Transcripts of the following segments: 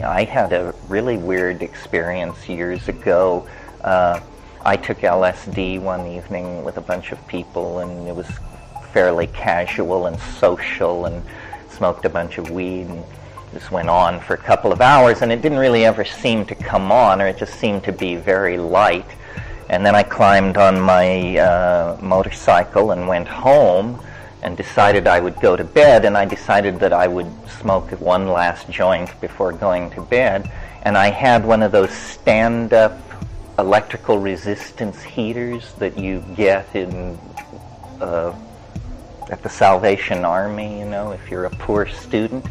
I had a really weird experience years ago. I took LSD one evening with a bunch of people, and it was fairly casual and social, and smoked a bunch of weed, and this went on for a couple of hours, and it didn't really ever seem to come on, or it just seemed to be very light. And then I climbed on my motorcycle and went home and decided I would go to bed, and I decided that I would smoke one last joint before going to bed. And I had one of those stand-up electrical resistance heaters that you get in at the Salvation Army, you know, if you're a poor student.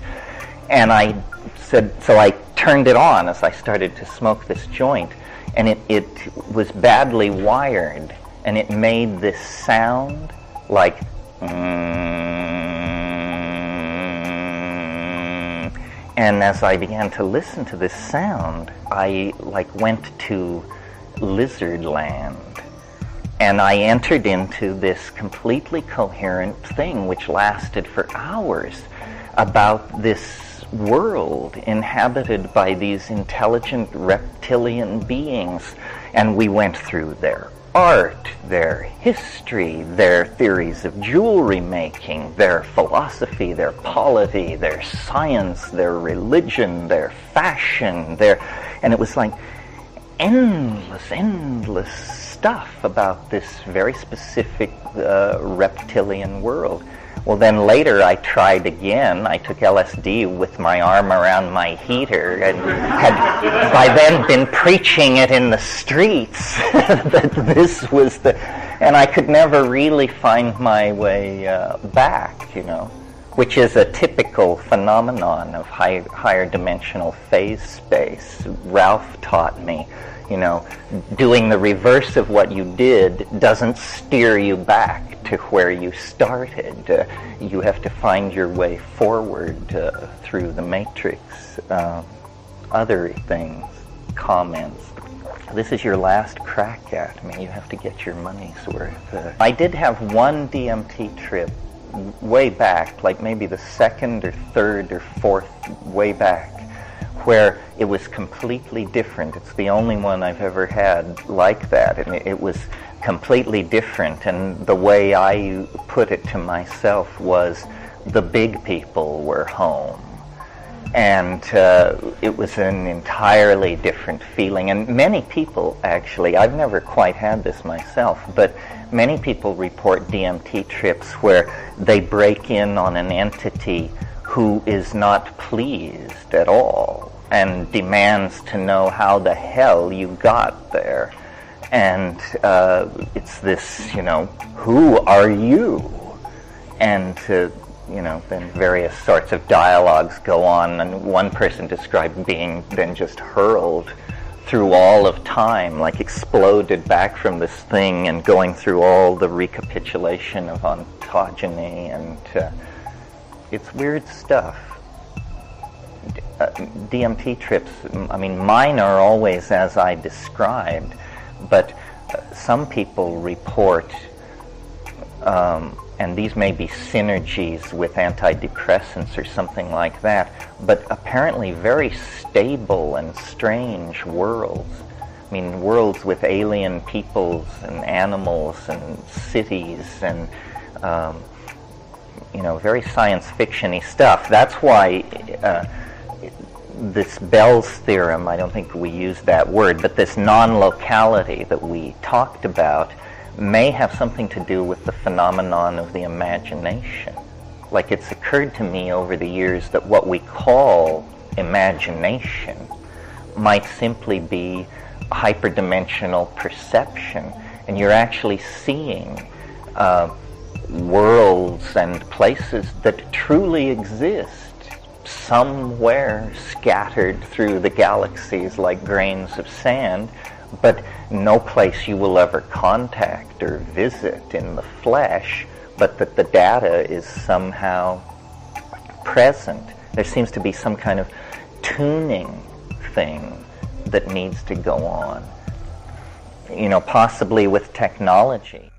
And I said, so I turned it on as I started to smoke this joint, and it was badly wired, and it made this sound like and as I began to listen to this sound, I went to lizard land, and I entered into this completely coherent thing which lasted for hours about this world inhabited by these intelligent reptilian beings. And we went through their art, their history, their theories of jewelry making, their philosophy, their polity, their science, their religion, their fashion, and it was like endless stuff about this very specific reptilian world. Well, then later I tried again. I took LSD with my arm around my heater and had by then been preaching it in the streets that this was and I could never really find my way back, you know, which is a typical phenomenon of higher dimensional phase space. Ralph taught me, you know, doing the reverse of what you did doesn't steer you back to where you started. You have to find your way forward through the matrix. Other things, comments. This is your last crack at me. You have to get your money's worth. I did have one DMT trip way back, like maybe the second or third or fourth way back, where it was completely different. It's the only one I've ever had like that, and it was completely different. And the way I put it to myself was the big people were home, and it was an entirely different feeling. And many people, actually, I've never quite had this myself, but many people report DMT trips where they break in on an entity who is not pleased at all and demands to know how the hell you got there. And it's this, you know, who are you? And, you know, then various sorts of dialogues go on, and one person described being then just hurled through all of time, like exploded back from this thing and going through all the recapitulation of ontogeny, and it's weird stuff. DMT trips, I mean, mine are always as I described, but some people report, and these may be synergies with antidepressants or something like that, but apparently very stable and strange worlds. I mean, worlds with alien peoples and animals and cities and, you know, very science fiction-y stuff. That's why this Bell's theorem, I don't think we used that word, but this non-locality that we talked about may have something to do with the phenomenon of the imagination. Like, it's occurred to me over the years that what we call imagination might simply be hyperdimensional perception, and you're actually seeing worlds and places that truly exist somewhere scattered through the galaxies like grains of sand, but no place you will ever contact or visit in the flesh, but that the data is somehow present. There seems to be some kind of tuning thing that needs to go on, you know, possibly with technology.